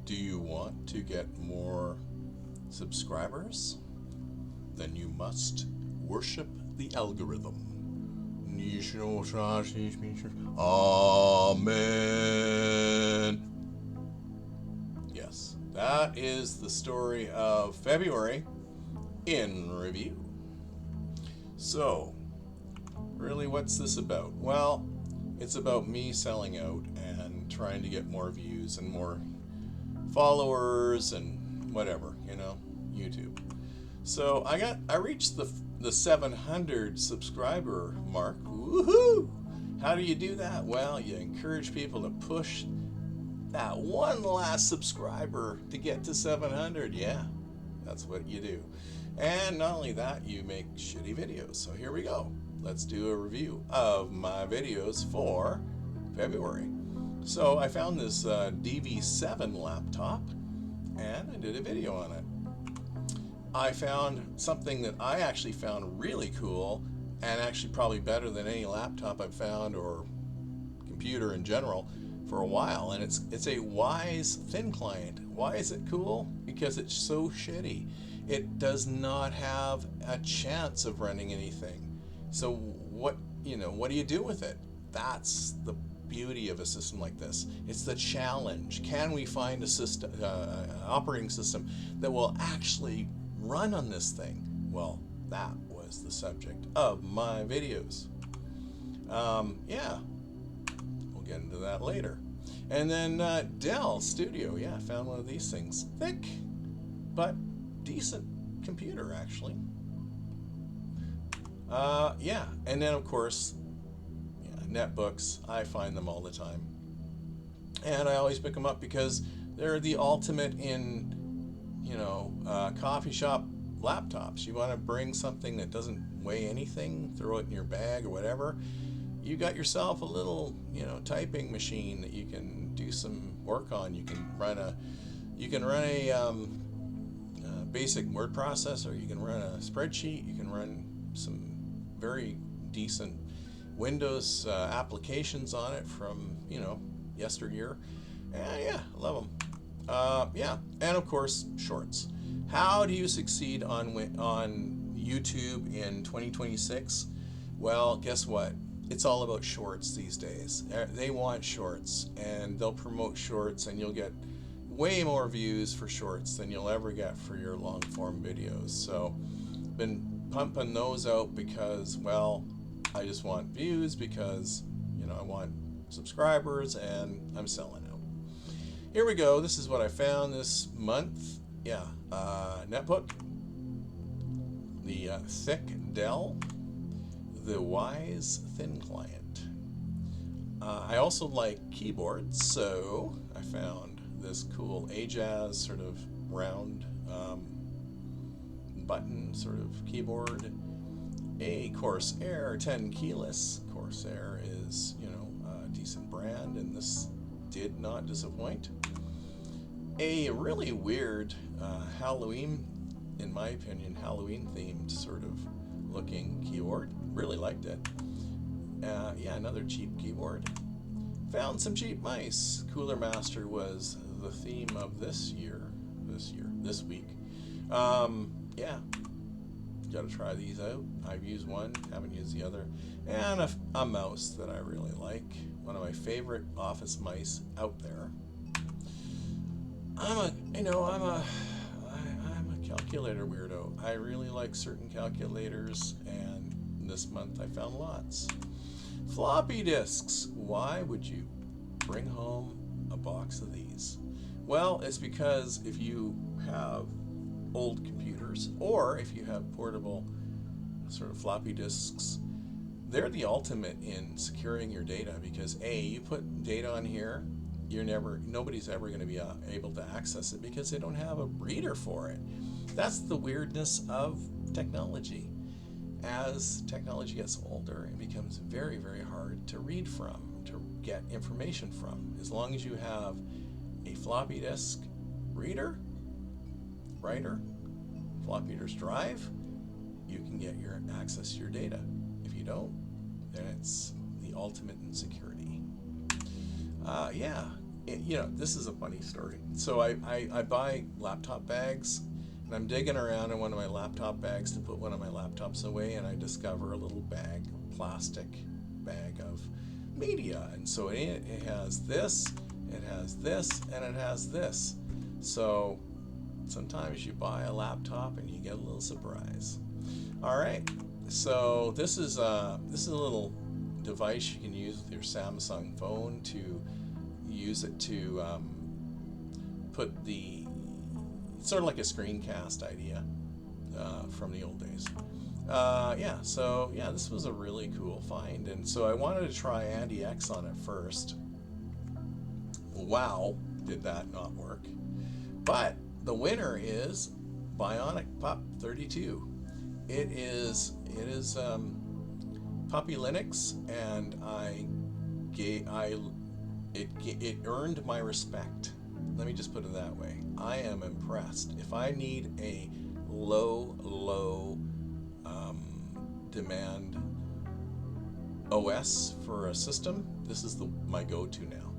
Do you want to get more subscribers? Then you must worship the algorithm. Amen. Yes, that is the story of February in review. So, really, what's this about? Well, it's about me selling out and trying to get more views and more followers and whatever, YouTube. So I reached the 700 subscriber mark. Woohoo! How do you do that? Well, you encourage people to push that one last subscriber to get to 700. Yeah, that's what you do. And not only that, you make shitty videos. So here we go. Let's do a review of my videos for February. So I found this DV7 laptop and I did a video on it. I found something that I actually found really cool and actually probably better than any laptop I've found or computer in general for a while, and it's a Wyse thin client. Why is it cool? Because it's so shitty. It does not have a chance of running anything. So what do you do with it? That's the beauty of a system like this. It's the challenge. Can we find a system, operating system that will actually run on this thing? Well, that was the subject of my videos. Yeah, we'll get into that later. And then Dell Studio, yeah, I found one of these things. Thick, but decent computer, actually. Yeah, and then of course, netbooks. I find them all the time. And I always pick them up because they're the ultimate in, coffee shop laptops. You want to bring something that doesn't weigh anything, throw it in your bag or whatever. You got yourself a little, typing machine that you can do some work on. You can run a basic word processor. You can run a spreadsheet. You can run some very decent Windows applications on it from yesteryear. Yeah, I love them. Yeah, and of course shorts. How do you succeed on YouTube in 2026? Well, guess what? It's all about shorts these days. They want shorts, and they'll promote shorts, and you'll get way more views for shorts than you'll ever get for your long form videos. So, been pumping those out because, well, I just want views because, I want subscribers and I'm selling out. Here we go. This is what I found this month. Yeah, netbook, the thick Dell, the Wyse thin client. I also like keyboards, so I found this cool Ajaz sort of round button sort of keyboard. A Corsair 10 keyless. Corsair is, a decent brand, and this did not disappoint. A really weird Halloween, in my opinion, Halloween themed sort of looking keyboard. Really liked it. Yeah, another cheap keyboard. Found some cheap mice. Cooler Master was the theme of this week. Yeah, gotta try these out. I've used one, haven't used the other. And a mouse that I really like. One of my favorite office mice out there. I'm a calculator weirdo. I really like certain calculators, and this month I found lots. Floppy disks. Why would you bring home a box of these? Well, it's because if you have old computers, or if you have portable sort of floppy disks, they're the ultimate in securing your data, because you put data on here, nobody's ever going to be able to access it because they don't have a reader for it. That's the weirdness of technology. As technology gets older, it becomes very, very hard to read from, to get information from. As long as you have a floppy disk reader, writer, floppy disk drive, you can get your access to your data. If you don't, then it's the ultimate in security. Yeah, this is a funny story. So I buy laptop bags, and I'm digging around in one of my laptop bags to put one of my laptops away, and I discover a little bag, plastic bag of media. And so it has this, it has this, and it has this. So sometimes you buy a laptop and you get a little surprise. All right. So this is a little device you can use with your Samsung phone to use it to put the sort of like a screencast idea from the old days. This was a really cool find, and so I wanted to try Andy X on it first. Wow, did that not work? But the winner is Bionic Pup 32. It is Puppy Linux, and it earned my respect. Let me just put it that way. I am impressed. If I need a low demand OS for a system, this is my go-to now.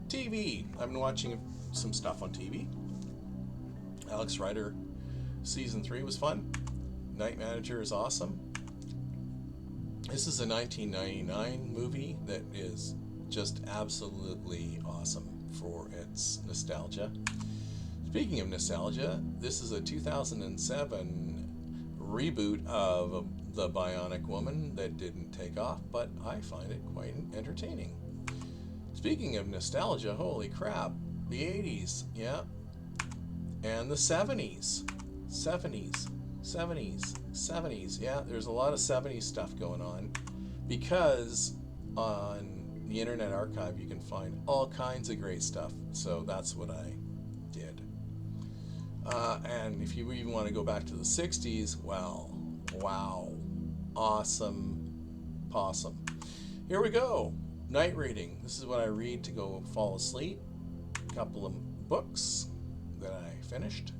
TV. I've been watching some stuff on TV. Alex Rider season 3 was fun. Night Manager is awesome. This is a 1999 movie that is just absolutely awesome for its nostalgia. Speaking of nostalgia, this is a 2007 reboot of The Bionic Woman that didn't take off, but I find it quite entertaining. Speaking of nostalgia, holy crap, the 80s, yeah, and the 70s, yeah, there's a lot of 70s stuff going on, because on the Internet Archive you can find all kinds of great stuff, so that's what I did. And if you even want to go back to the 60s, well, wow, awesome, possum. Here we go. Night reading. This is what I read to go fall asleep. A couple of books that I finished.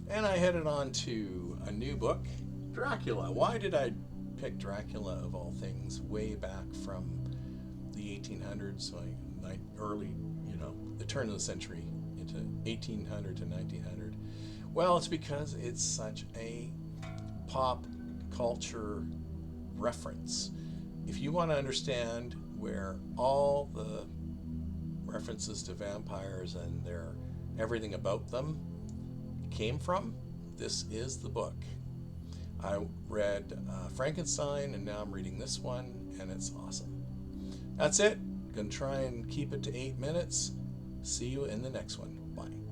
And I headed on to a new book, Dracula. Why did I pick Dracula of all things way back from the 1800s, like early, the turn of the century into 1800 to 1900? Well, it's because it's such a pop culture reference. If you want to understand where all the references to vampires and everything about them came from, this is the book. I read Frankenstein, and now I'm reading this one, and it's awesome. That's it. Gonna try and keep it to 8 minutes. See you in the next one. Bye.